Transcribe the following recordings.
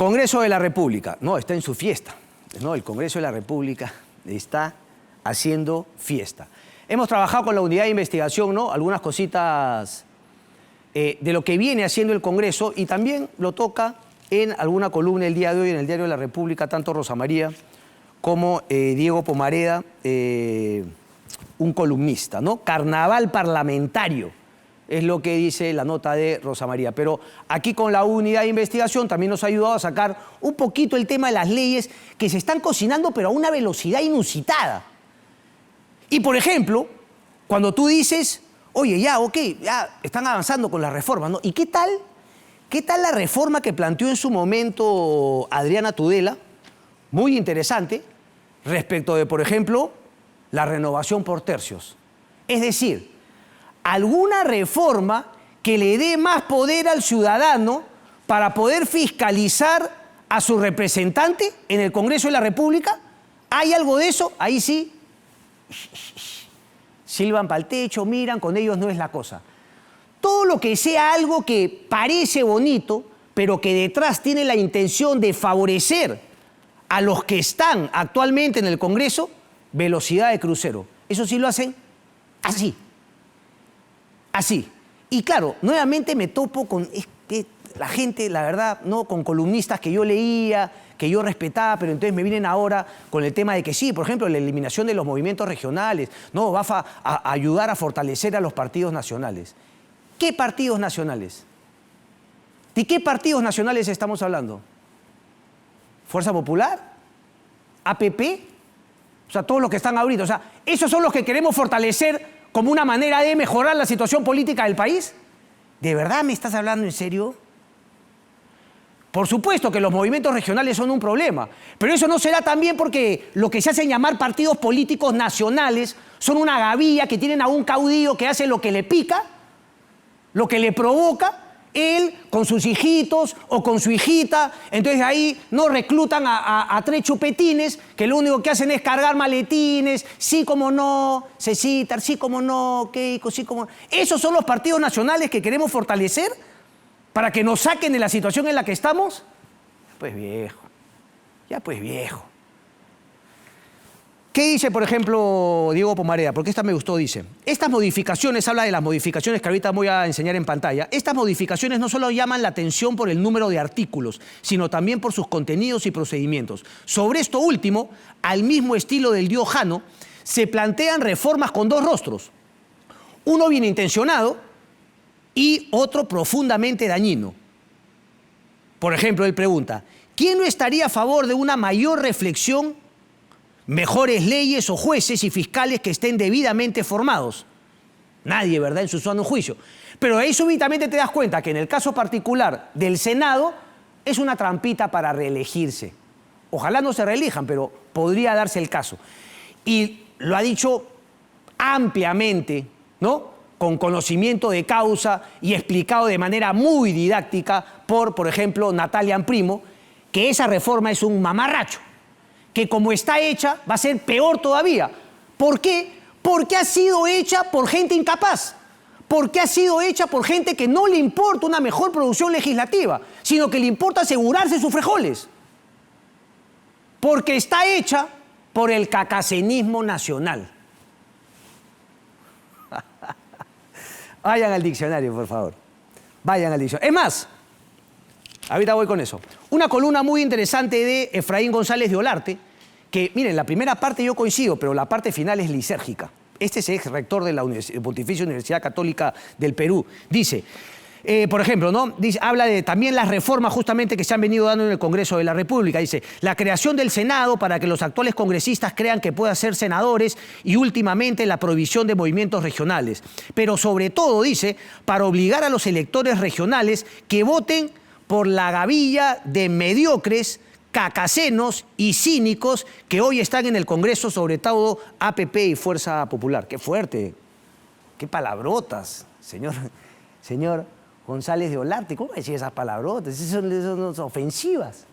Congreso de la República. No, está en su fiesta. No, el Congreso de la República está haciendo fiesta. Hemos trabajado con la unidad de investigación, ¿no? Algunas cositas de lo que viene haciendo el Congreso y también lo toca en alguna columna el día de hoy en el Diario de la República, tanto Rosa María como Diego Pomareda, un columnista, ¿no? Carnaval parlamentario. Es lo que dice la nota de Rosa María. Pero aquí con la unidad de investigación también nos ha ayudado a sacar un poquito el tema de las leyes que se están cocinando, pero a una velocidad inusitada. Y, por ejemplo, cuando tú dices, oye, ya, ok, ya están avanzando con las reformas, ¿no? ¿Y qué tal la reforma que planteó en su momento Adriana Tudela? Muy interesante, respecto de, por ejemplo, la renovación por tercios. Es decir, alguna reforma que le dé más poder al ciudadano para poder fiscalizar a su representante en el Congreso de la República. ¿Hay algo de eso? Ahí sí. Silban para el techo, miran, con ellos no es la cosa. Todo lo que sea algo que parece bonito, pero que detrás tiene la intención de favorecer a los que están actualmente en el Congreso, velocidad de crucero. Eso sí lo hacen así. Así. Y claro, nuevamente me topo con la gente, la verdad, ¿no? Con columnistas que yo leía, que yo respetaba, pero entonces me vienen ahora con el tema de que sí, por ejemplo, la eliminación de los movimientos regionales, no, va a ayudar a fortalecer a los partidos nacionales. ¿Qué partidos nacionales? ¿De qué partidos nacionales estamos hablando? ¿Fuerza Popular? ¿APP? O sea, todos los que están ahorita. O sea, ¿esos son los que queremos fortalecer como una manera de mejorar la situación política del país? ¿De verdad me estás hablando en serio? Por supuesto que los movimientos regionales son un problema, pero eso no será también porque lo que se hacen llamar partidos políticos nacionales son una gavilla que tienen a un caudillo que hace lo que le pica, lo que le provoca, él con sus hijitos o con su hijita, entonces ahí no reclutan a tres chupetines que lo único que hacen es cargar maletines, sí como no, Cecitar, sí como no, Keiko, sí como no. ¿Esos son los partidos nacionales que queremos fortalecer para que nos saquen de la situación en la que estamos? Pues viejo, ya pues viejo. ¿Qué dice, por ejemplo, Diego Pomareda? Porque esta me gustó, dice. Estas modificaciones, habla de las modificaciones que ahorita voy a enseñar en pantalla. Estas modificaciones no solo llaman la atención por el número de artículos, sino también por sus contenidos y procedimientos. Sobre esto último, al mismo estilo del Diojano, se plantean reformas con dos rostros. Uno bien intencionado y otro profundamente dañino. Por ejemplo, él pregunta, ¿quién no estaría a favor de una mayor reflexión, mejores leyes o jueces y fiscales que estén debidamente formados? Nadie, ¿verdad?, en su sano juicio. Pero ahí súbitamente te das cuenta que en el caso particular del Senado es una trampita para reelegirse. Ojalá no se reelijan, pero podría darse el caso. Y lo ha dicho ampliamente, ¿no?, con conocimiento de causa y explicado de manera muy didáctica por ejemplo, Natalia Amprimo, que esa reforma es un mamarracho, que como está hecha va a ser peor todavía. ¿Por qué? Porque ha sido hecha por gente incapaz, porque ha sido hecha por gente que no le importa una mejor producción legislativa, sino que le importa asegurarse sus frijoles. Porque está hecha por el cacacenismo nacional. Vayan al diccionario, por favor. Vayan al diccionario. Es más, ahorita voy con eso. Una columna muy interesante de Efraín González de Olarte, que, miren, la primera parte yo coincido, pero la parte final es lisérgica. Este es ex rector de la Pontificia Universidad Católica del Perú. Dice, por ejemplo, ¿no? Dice, habla de también las reformas justamente que se han venido dando en el Congreso de la República. Dice, la creación del Senado para que los actuales congresistas crean que puedan ser senadores y últimamente la prohibición de movimientos regionales. Pero sobre todo, dice, para obligar a los electores regionales que voten por la gavilla de mediocres, cacacenos y cínicos que hoy están en el Congreso, sobre todo APP y Fuerza Popular. ¡Qué fuerte! ¡Qué palabrotas, señor González de Olarte! ¿Cómo decir esas palabrotas? Son ofensivas.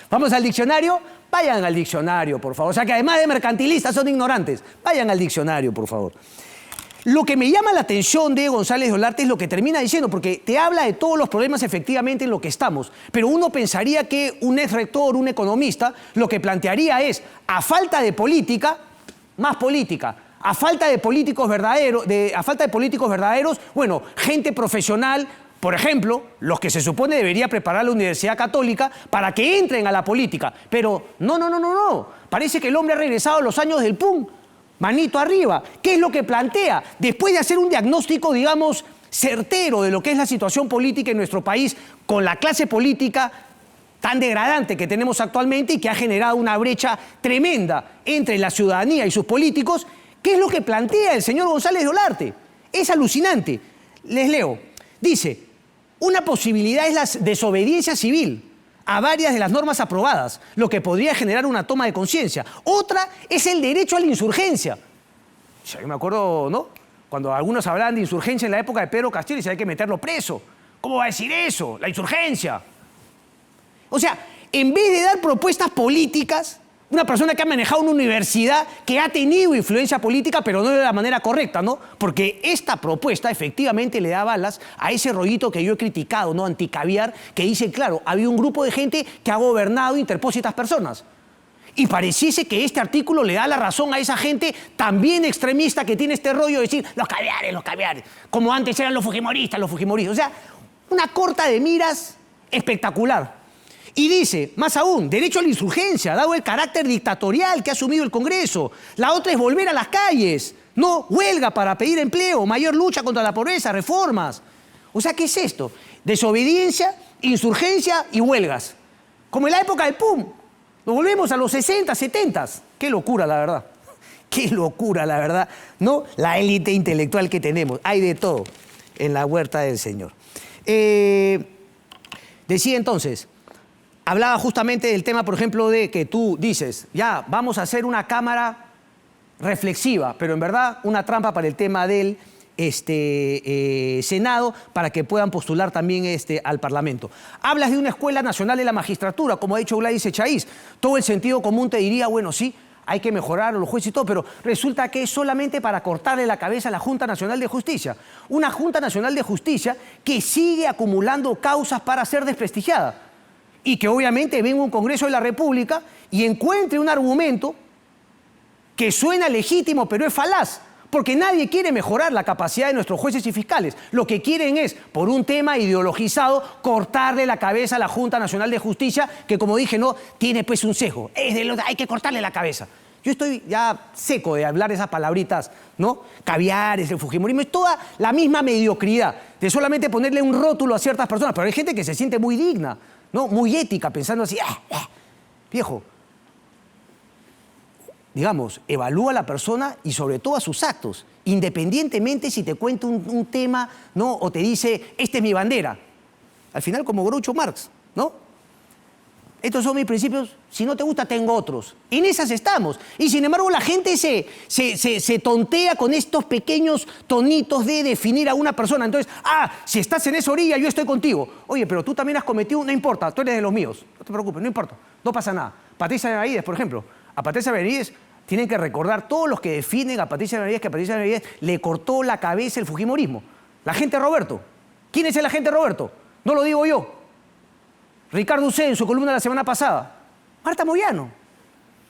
Vamos al diccionario. Vayan al diccionario, por favor. O sea que además de mercantilistas son ignorantes. Vayan al diccionario, por favor. Lo que me llama la atención de González de Olarte es lo que termina diciendo, porque te habla de todos los problemas efectivamente en lo que estamos, pero uno pensaría que un ex rector, un economista, lo que plantearía es, a falta de política, más política. A falta de políticos verdaderos, bueno, gente profesional, por ejemplo, los que se supone debería preparar la Universidad Católica para que entren a la política. Pero no. Parece que el hombre ha regresado a los años del PUM. Manito arriba. ¿Qué es lo que plantea? Después de hacer un diagnóstico, digamos, certero de lo que es la situación política en nuestro país, con la clase política tan degradante que tenemos actualmente y que ha generado una brecha tremenda entre la ciudadanía y sus políticos, ¿qué es lo que plantea el señor González de Olarte? Es alucinante. Les leo. Dice, una posibilidad es la desobediencia civil a varias de las normas aprobadas, lo que podría generar una toma de conciencia. Otra es el derecho a la insurgencia. Yo me acuerdo, ¿no? Cuando algunos hablaban de insurgencia en la época de Pedro Castillo, y se hay que meterlo preso. ¿Cómo va a decir eso? La insurgencia. O sea, en vez de dar propuestas políticas, una persona que ha manejado una universidad que ha tenido influencia política, pero no de la manera correcta, ¿no? Porque esta propuesta efectivamente le da balas a ese rollito que yo he criticado, ¿no? Anticaviar, que dice, claro, había un grupo de gente que ha gobernado e interpuesto a estas personas. Y pareciese que este artículo le da la razón a esa gente también extremista que tiene este rollo de decir, los caviares, como antes eran los fujimoristas. O sea, una corta de miras espectacular. Y dice, más aún, derecho a la insurgencia, dado el carácter dictatorial que ha asumido el Congreso. La otra es volver a las calles, no huelga para pedir empleo, mayor lucha contra la pobreza, reformas. O sea, ¿qué es esto? Desobediencia, insurgencia y huelgas. Como en la época del PUM. Nos volvemos a los 60, 70. Qué locura, la verdad. Qué locura, la verdad. ¿No? La élite intelectual que tenemos. Hay de todo en la huerta del Señor. Decía entonces... Hablaba justamente del tema, por ejemplo, de que tú dices, ya, vamos a hacer una cámara reflexiva, pero en verdad una trampa para el tema del Senado, para que puedan postular también al Parlamento. Hablas de una Escuela Nacional de la Magistratura, como ha dicho Gladys Echaíz. Todo el sentido común te diría, bueno, sí, hay que mejorar a los jueces y todo, pero resulta que es solamente para cortarle la cabeza a la Junta Nacional de Justicia. Una Junta Nacional de Justicia que sigue acumulando causas para ser desprestigiada. Y que obviamente venga un Congreso de la República y encuentre un argumento que suena legítimo, pero es falaz, porque nadie quiere mejorar la capacidad de nuestros jueces y fiscales. Lo que quieren es, por un tema ideologizado, cortarle la cabeza a la Junta Nacional de Justicia, que como dije, no tiene pues un sesgo. Hay que cortarle la cabeza. Yo estoy ya seco de hablar esas palabritas, ¿no? Caviares, el fujimorismo, es toda la misma mediocridad de solamente ponerle un rótulo a ciertas personas, pero hay gente que se siente muy digna, ¿no? Muy ética, pensando así, viejo, digamos, evalúa a la persona y sobre todo a sus actos, independientemente si te cuenta un tema, ¿no? O te dice, esta es mi bandera. Al final, como Groucho Marx, ¿no? Estos son mis principios, si no te gusta, tengo otros. En esas estamos. Y sin embargo, la gente se tontea con estos pequeños tonitos de definir a una persona. Entonces, si estás en esa orilla, yo estoy contigo. Oye, pero tú también has cometido, no importa, tú eres de los míos. No te preocupes, no importa, no pasa nada. Patricia Benavides, por ejemplo. A Patricia Benavides tienen que recordar todos los que definen a Patricia Benavides que a Patricia Benavides le cortó la cabeza el fujimorismo. La gente Roberto. ¿Quién es el agente Roberto? No lo digo yo. Ricardo Ucé en su columna la semana pasada. Marta Moyano.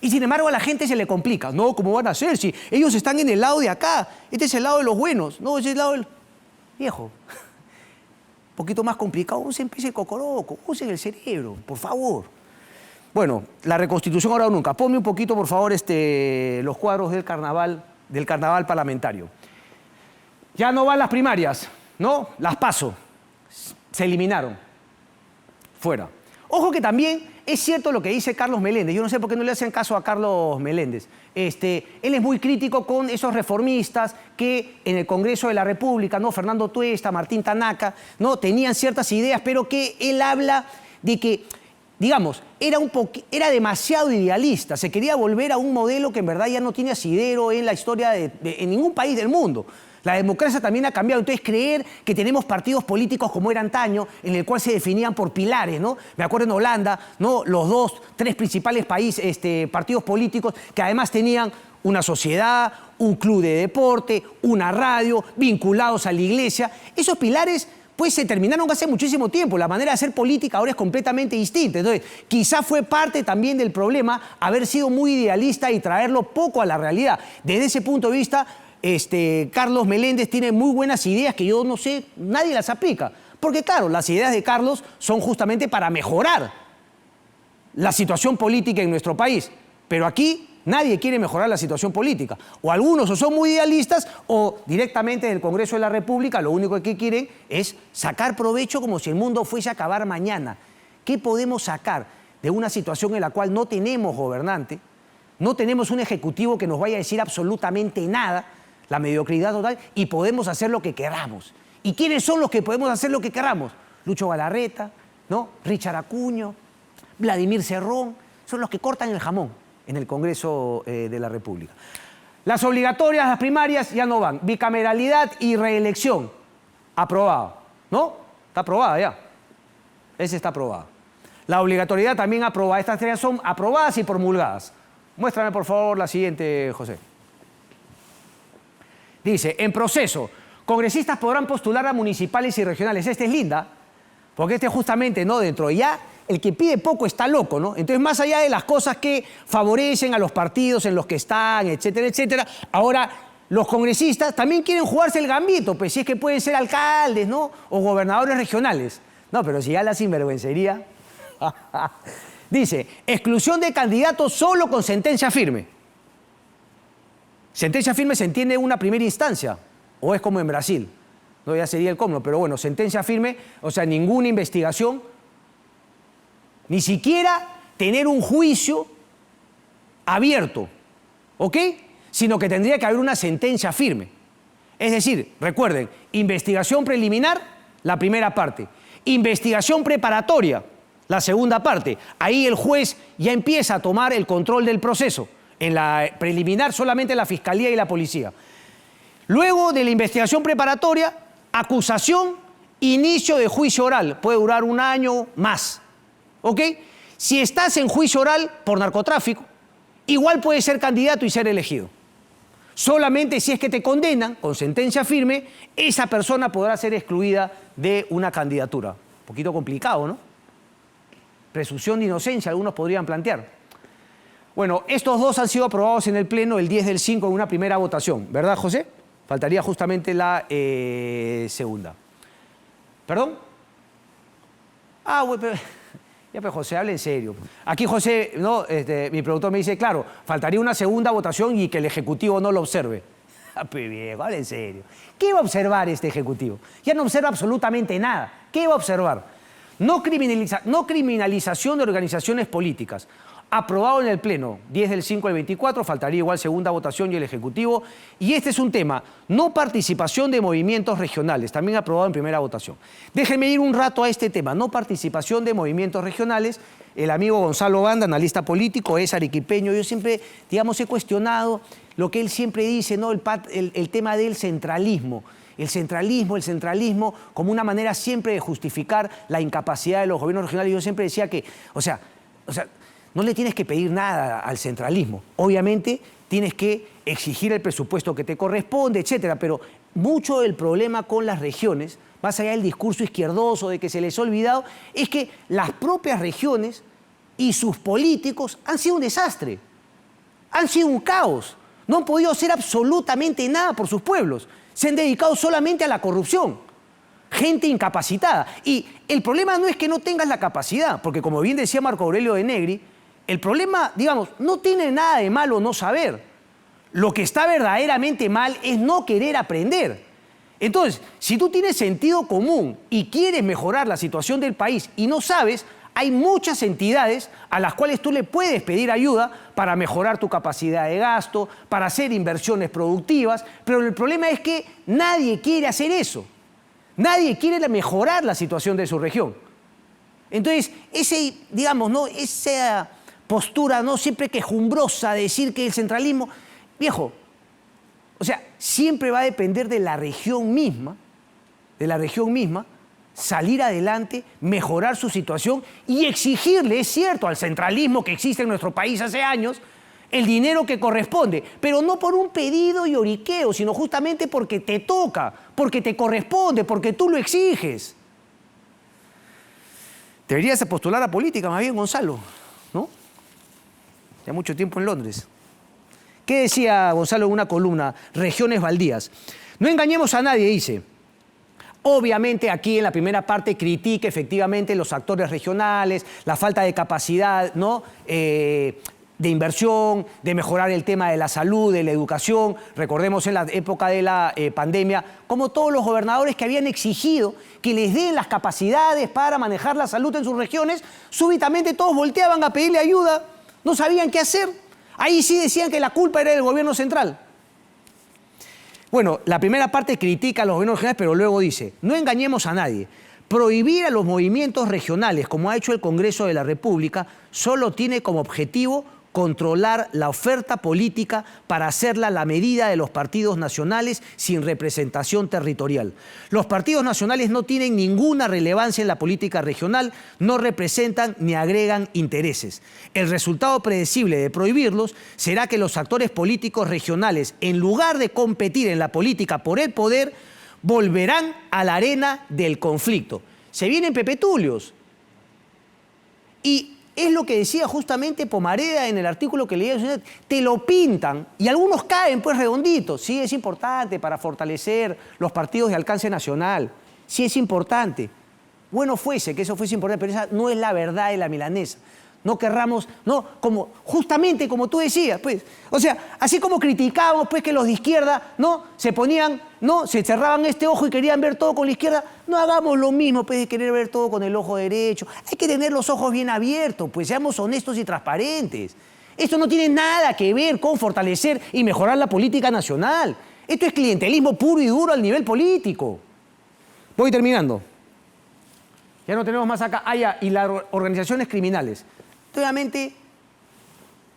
Y sin embargo a la gente se le complica. No, ¿cómo van a hacer? Si ellos están en el lado de acá. Este es el lado de los buenos. No, ese es el lado del... Viejo. Un poquito más complicado. Usen el cocoroco. Usen el cerebro, por favor. Bueno, la reconstitución ahora o nunca. Ponme un poquito, por favor, los cuadros del carnaval parlamentario. Ya no van las primarias, ¿no? Las PASO. Se eliminaron. Fuera. Ojo que también es cierto lo que dice Carlos Meléndez. Yo no sé por qué no le hacen caso a Carlos Meléndez. Él es muy crítico con esos reformistas que en el Congreso de la República, ¿no? Fernando Tuesta, Martín Tanaca, ¿no? Tenían ciertas ideas, pero que él habla de que, digamos, era demasiado idealista. Se quería volver a un modelo que en verdad ya no tiene asidero en la historia en ningún país del mundo. La democracia también ha cambiado. Entonces, creer que tenemos partidos políticos como era antaño, en el cual se definían por pilares, ¿no? Me acuerdo en Holanda, ¿no? Los dos, tres principales países, partidos políticos que además tenían una sociedad, un club de deporte, una radio, vinculados a la iglesia. Esos pilares, pues, se terminaron hace muchísimo tiempo. La manera de hacer política ahora es completamente distinta. Entonces, quizás fue parte también del problema haber sido muy idealista y traerlo poco a la realidad. Desde ese punto de vista, Carlos Meléndez tiene muy buenas ideas que yo no sé, nadie las aplica. Porque claro, las ideas de Carlos son justamente para mejorar la situación política en nuestro país. Pero aquí nadie quiere mejorar la situación política. O algunos o son muy idealistas o directamente del Congreso de la República lo único que quieren es sacar provecho como si el mundo fuese a acabar mañana. ¿Qué podemos sacar de una situación en la cual no tenemos gobernante, no tenemos un ejecutivo que nos vaya a decir absolutamente nada, la mediocridad total, y podemos hacer lo que queramos? ¿Y quiénes son los que podemos hacer lo que queramos? Lucho Galarreta, ¿no? Richard Acuño, Vladimir Cerrón, son los que cortan el jamón en el Congreso de la República. Las obligatorias, las primarias, ya no van. Bicameralidad y reelección, aprobado, ¿no? Está aprobada ya. Ese está aprobado. La obligatoriedad también aprobada. Estas tres son aprobadas y promulgadas. Muéstrame, por favor, la siguiente, José. Dice, en proceso, congresistas podrán postular a municipales y regionales. Esta es linda, porque justamente, ¿no? Dentro de ya, el que pide poco está loco, ¿no? Entonces, más allá de las cosas que favorecen a los partidos en los que están, etcétera, etcétera, ahora los congresistas también quieren jugarse el gambito, pues si es que pueden ser alcaldes, ¿no? O gobernadores regionales. No, pero si ya la sinvergüencería. Dice, exclusión de candidatos solo con sentencia firme. Sentencia firme se entiende en una primera instancia, o es como en Brasil, no, ya sería el colmo, pero bueno, sentencia firme, o sea, ninguna investigación, ni siquiera tener un juicio abierto, ¿ok? Sino que tendría que haber una sentencia firme. Es decir, recuerden, investigación preliminar, la primera parte, investigación preparatoria, la segunda parte. Ahí el juez ya empieza a tomar el control del proceso. En la preliminar solamente la Fiscalía y la Policía. Luego de la investigación preparatoria, acusación, inicio de juicio oral. Puede durar un año más. ¿Ok? Si estás en juicio oral por narcotráfico, igual puedes ser candidato y ser elegido. Solamente si es que te condenan con sentencia firme, esa persona podrá ser excluida de una candidatura. Un poquito complicado, ¿no? Presunción de inocencia, algunos podrían plantear. Bueno, estos dos han sido aprobados en el Pleno el 10 del 5 en una primera votación, ¿verdad, José? Faltaría justamente la segunda. ¿Perdón? Ah, bueno, pero, ya, pero José, hable en serio. Aquí José, ¿no? Mi productor me dice, claro, faltaría una segunda votación y que el Ejecutivo no lo observe. Ah, pues viejo, hable en serio. ¿Qué va a observar este Ejecutivo? Ya no observa absolutamente nada. ¿Qué va a observar? No criminalización de organizaciones políticas. Aprobado en el Pleno, 10 del 5 al 24, faltaría igual segunda votación y el Ejecutivo. Y este es un tema, no participación de movimientos regionales, también aprobado en primera votación. Déjenme ir un rato a este tema, no participación de movimientos regionales. El amigo Gonzalo Banda, analista político, es arequipeño. Yo siempre, digamos, he cuestionado lo que él siempre dice, ¿no? El tema del centralismo. El centralismo como una manera siempre de justificar la incapacidad de los gobiernos regionales. Yo siempre decía que, o sea, no le tienes que pedir nada al centralismo. Obviamente tienes que exigir el presupuesto que te corresponde, etcétera. Pero mucho del problema con las regiones, más allá del discurso izquierdoso de que se les ha olvidado, es que las propias regiones y sus políticos han sido un desastre. Han sido un caos. No han podido hacer absolutamente nada por sus pueblos. Se han dedicado solamente a la corrupción. Gente incapacitada. Y el problema no es que no tengas la capacidad, porque como bien decía Marco Aurelio de Negri, el problema, digamos, no tiene nada de malo no saber. Lo que está verdaderamente mal es no querer aprender. Entonces, si tú tienes sentido común y quieres mejorar la situación del país y no sabes, hay muchas entidades a las cuales tú le puedes pedir ayuda para mejorar tu capacidad de gasto, para hacer inversiones productivas, pero el problema es que nadie quiere hacer eso. Nadie quiere mejorar la situación de su región. Entonces, esa postura, ¿no? Siempre quejumbrosa de decir que el centralismo... Viejo, O sea, siempre va a depender de la región misma, salir adelante, mejorar su situación y exigirle, es cierto, al centralismo que existe en nuestro país hace años, el dinero que corresponde, pero no por un pedido y lloriqueo, sino justamente porque te toca, porque te corresponde, porque tú lo exiges. Deberías postular a política más bien, Gonzalo, ¿no? Ya mucho tiempo en Londres. ¿Qué decía Gonzalo en una columna? Regiones baldías. No engañemos a nadie, dice. Obviamente aquí en la primera parte critica efectivamente los actores regionales, la falta de capacidad, ¿no? De inversión, de mejorar el tema de la salud, de la educación. Recordemos en la época de la pandemia, como todos los gobernadores que habían exigido que les den las capacidades para manejar la salud en sus regiones, súbitamente todos volteaban a pedirle ayuda, no sabían qué hacer. Ahí sí decían que la culpa era del gobierno central. Bueno, la primera parte critica a los gobiernos regionales, pero luego dice, no engañemos a nadie. Prohibir a los movimientos regionales, como ha hecho el Congreso de la República, solo tiene como objetivo controlar la oferta política para hacerla a la medida de los partidos nacionales sin representación territorial. Los partidos nacionales no tienen ninguna relevancia en la política regional, no representan ni agregan intereses. El resultado predecible de prohibirlos será que los actores políticos regionales, en lugar de competir en la política por el poder, volverán a la arena del conflicto. Se vienen pepetulios. Y es lo que decía justamente Pomareda en el artículo que leía. Te lo pintan y algunos caen pues redonditos. Sí, es importante para fortalecer los partidos de alcance nacional. Sí, es importante. Bueno fuese que eso fuese importante, pero esa no es la verdad de la milanesa. No querramos, no, como, justamente como tú decías, pues. O sea, así como criticábamos pues que los de izquierda, ¿no? Se ponían, ¿no? Se cerraban este ojo y querían ver todo con la izquierda. No hagamos lo mismo, pues, de querer ver todo con el ojo derecho. Hay que tener los ojos bien abiertos, pues, seamos honestos y transparentes. Esto no tiene nada que ver con fortalecer y mejorar la política nacional. Esto es clientelismo puro y duro al nivel político. Voy terminando. Ya no tenemos más acá. Ah, ya, y las organizaciones criminales. Obviamente,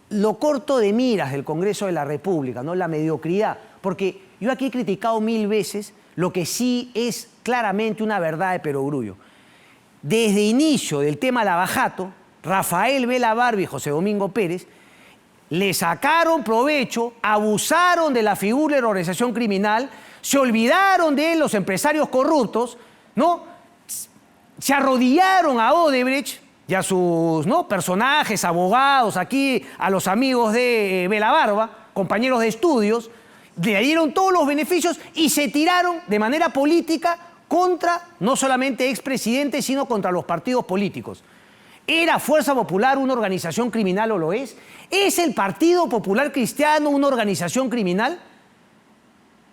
lo corto de miras del Congreso de la República, ¿no? La mediocridad. Porque yo aquí he criticado 1000 veces lo que sí es claramente una verdad de perogrullo. Desde inicio del tema Lavajato, Rafael Vela Barba y José Domingo Pérez le sacaron provecho, abusaron de la figura de la organización criminal, se olvidaron de los empresarios corruptos, ¿no? Se arrodillaron a Odebrecht y a sus, ¿no? personajes, abogados, aquí a los amigos de Vela Barba, compañeros de estudios, le dieron todos los beneficios y se tiraron de manera política contra no solamente expresidentes, sino contra los partidos políticos. ¿Era Fuerza Popular una organización criminal o lo es? ¿Es el Partido Popular Cristiano una organización criminal?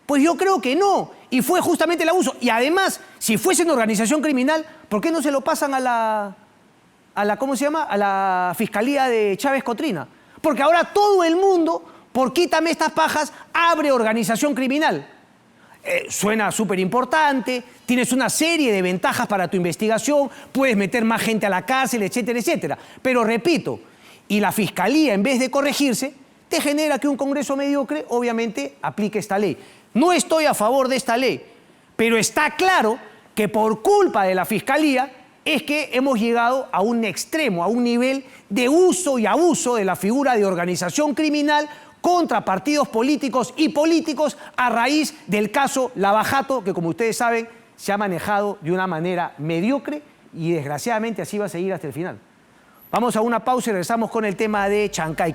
Pues yo creo que no, y fue justamente el abuso. Y además, si fuese una organización criminal, ¿por qué no se lo pasan a la ¿cómo se llama? A la Fiscalía de Chávez Cotrina? Porque ahora todo el mundo, por quítame estas pajas, abre organización criminal. Suena súper importante, tienes una serie de ventajas para tu investigación, puedes meter más gente a la cárcel, etcétera, etcétera. Pero repito, y la Fiscalía, en vez de corregirse, te genera que un Congreso mediocre, obviamente, aplique esta ley. No estoy a favor de esta ley, pero está claro que por culpa de la Fiscalía es que hemos llegado a un extremo, a un nivel de uso y abuso de la figura de organización criminal contra partidos políticos y políticos a raíz del caso Lavajato, que como ustedes saben se ha manejado de una manera mediocre y desgraciadamente así va a seguir hasta el final. Vamos a una pausa y regresamos con el tema de Chancay.